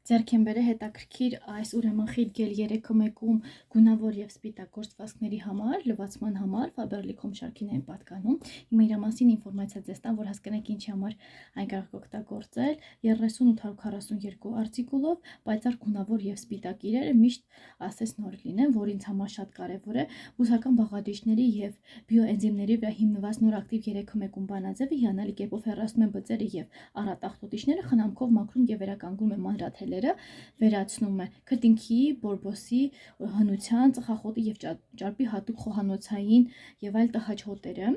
Ձեռք են բերել հետաքրքիր այս ուրեմն խիտ գել 3-1-ում գունավոր եւ սպիտակ գործվածքների համար, լվացման համար Faberlic-ում շարքին են պատկանում։ Հիմա իր մասին ինֆորմացիա ձեզ տամ, որ հասկանաք ինչի համար այն կարող օգտագործել։ 3842 արտիկուլով պայծառ գունավոր եւ սպիտակ իրերը միշտ ասես նոր լինեն, որ ինձ համար շատ կարեւոր է։ Բուսական բաղադրիչների եւ բիոէնզիմների վրա հիմնված նոր ակտիվ 3-1-ում բանաձևը հիանալի կերպով հեռացնում է բծերը եւ առատ աղտոտիչները, խնամքով մաքրում եւ վերականգնում է մանրաթելերը, վերացնում է քրտինքի, բորբոսի, հնության, ծխախոտի եւ ճարպի հատուկ խոհանոցային եւ այլ տհաճ հոտերը։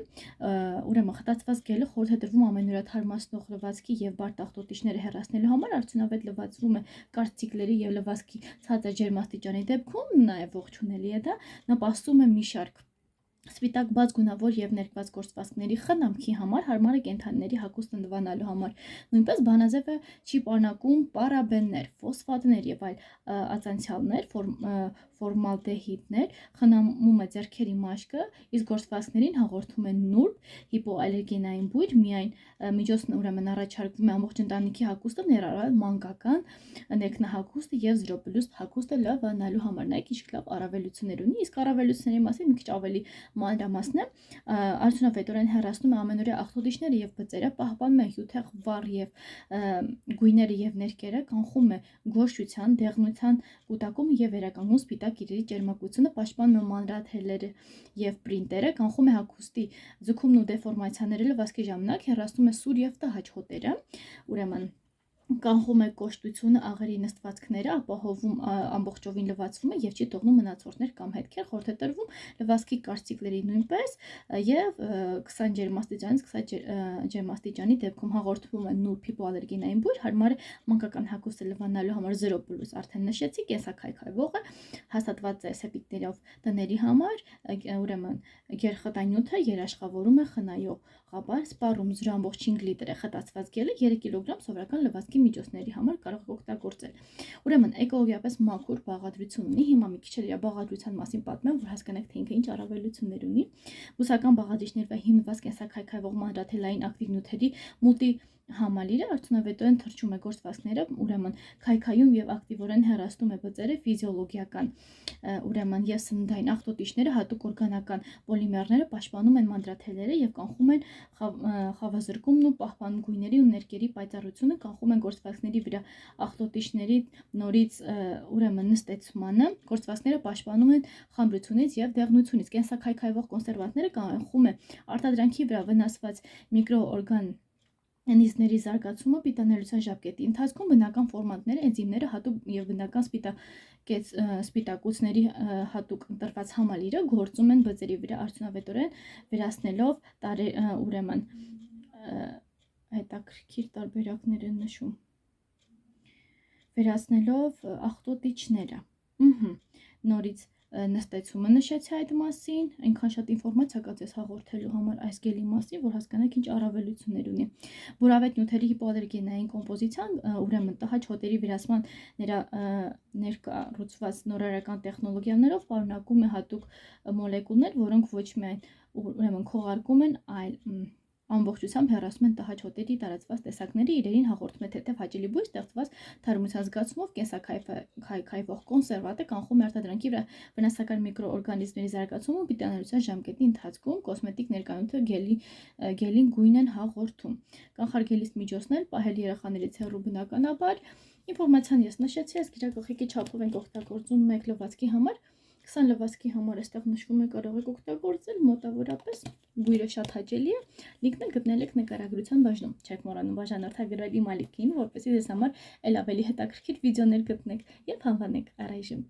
Ուրեմն խտացված գելը խորհուրդ է տրվում ամենօրյա թարմացնող լվացքի եւ բարդ աղտոտիչները հեռացնելու համար, արդյունավետ լվացվում է կարճ ցիկլերի եւ լվացքի ցածր ջերմաստիճանի դեպքում, նաեւ ողջունելի է դա, նպաստում է մի շարք սպիտակ բաց գունավոր եւ ներկված գործվածքների խնամքի համար, հարմար է կենդանիների հագուստ ընդվանալու համար։ Նույնպես բանաձևը չի պարունակում պարաբեններ, ֆոսֆատներ եւ այլ ածանցյալներ, ֆորմալդեհիդներ, խնամում է ձեռքերի մաշկը, իսկ գործվածքներին հաղորդում է նուրբ, հիպոալերգենային բույր, միայն միջոցն ուրեմն առաջարկվում է ամբողջ ընտանիքի հագուստը, ներառյալ մանկական ներքնահագուստը եւ 0+ հագուստը լվանալու համար։ Նայեք ինչ լավ առավելություններ ունի, իսկ առավելությունների մասին մի քիչ ավելի մանրամասն է, արդյունավետորեն հեռացնում է ամենօրյա աղտոտիչները եւ բծերը, պահպանում է հյութեղ վառ եւ գույները եւ ներկերը, կանխում է գորշության, դեղնության կուտակումը եւ վերականգնում սպիտակ իրերի ջերմակությունը, պաշտպանում է մանրաթելերը եւ պրինտերը, կանխում է հագուստի ձգումն ու դեֆորմացիաները լվացքի ժամանակ, հեռացնում է սուր եւ տհաճ հոտերը, ուրեմն կանխում է կոշտությունը, աղերի նստվածքները, ապահովում ամբողջովին լվացվում է եւ չի թողնում մնացորդներ կամ հետքեր, խորհուրդ է տրվում լվացքի կարճ ցիկլերի նույնպես եւ 20 ջերմաստիճանից 20 ջերմաստիճանի դեպքում հաղորդվում է նուրբ հիպոալերգենային բույր, հարմար է մանկական հագուստը լվանալու համար 0+, արդեն նշեցի, կենսաքայքայվող է, հաստատված է սեպիկներով տների համար, ուրեմն գերխտանյութը երաշխավորում է խնայող ղաբար, սպառում 0.5 լիտր է խտացված գելը 3 կիլոգրամ սովորական լվացքի միջոցների համար կարող եք օգտագործել։ Ուրեմն էկոլոգիապես մաքուր բաղադրություն ունի, հիմա մի քիչ էլ իր բաղադրության մասին պատմեմ, որ հասկանաք թե ինքը ինչ առավելություններ ունի։ Բուսական բաղադրիչների վրա հիմնված կենսաքայքայվող մանրաթելային ակտիվ նյութերի մուլտի համալիրը արդյունավետորեն թրջում է գործվածքները, ուրեմն քայքայում եւ ակտիվորեն հեռացնում է բծերը, ֆիզիոլոգիական ուրեմն եւ սննդային աղտոտիչները, հատուկ օրգանական պոլիմերները պաշտպանում են մանրաթելերը եւ կանխում են խավազրկումն ու պահպանում գույների ու ներկերի պայծառությունը, կանխում են գործվածքների վրա աղտոտիչների նորից ուրեմն նստեցմանը, գործվածքները պաշտպանում են խամրությունից եւ դեղնությունից, կենսաքայքայվող կոնսերվանտները կանխում են արտադրանքի վրա վնասված միկրոօրգանիզմների զարգացումը պիտանելիության ժապկետի ընթացքում, բնական ֆորմատները, էնզիմները, հատուկ եւ բնական սպիտակուցների հատուկ ընտրված համալիրը գործում են բծերի վրա արդյունավետորեն վերացնելով ուրեմն հետաքրքիր տարբերակներ են նշում, վերացնելով աղտոտիչները, նորից նստեցումը նշեցի այդ մասին, այնքան շատ ինֆորմացիա կա ձեզ հաղորդելու համար այս գելի մասին, որ հասկանաք ինչ առավելություններ ունի։ Բուրավետ նյութերի հիպոալերգենային կոմպոզիցիան, ուրեմն տհաճ հոտերի վերացման ներկառուցված նորարարական տեխնոլոգիաներով պարունակում է հատուկ մոլեկուլներ, որոնք ոչ միայն ուրեմն քողարկում են, այլ ամբողջությամբ հեռացում են տհաճ հոտերի տարածված տեսակների, իրերին հաղորդում է թեթև հաճելի բույր, ստեղծված թարմության զգացումով, կենսաքայքայվող կոնսերվատը կանխում է արտադրանքի վրա վնասակար միկրոօրգանիզմների զարգացումը, պիտանելիության ժամկետի ընթացքում կոսմետիկ ներկայունքը գելին գույն են հաղորդում, կանխարգելիչ միջոցներ, պահել երեխաներից հեռու բնականաբար, ինֆորմացիան ես նշեցի, այս գիրագլխիկի չափով ենք օգտագործում 1 լվացքի համար, 20 լվացքի համար այստեղ նշվում է կարող եք օգտագործել, մոտավորապես բույրը շատ հաճելի է, լինքն գտնել եք նկարագրության բաժնում, չեք մոռանում բաժանորդագրել իմ ալիքին, որպեսզի ձեզ համար էլ ավելի հետաքրքիր վիդեոներ գտնեք եւ անվանեք առայժմ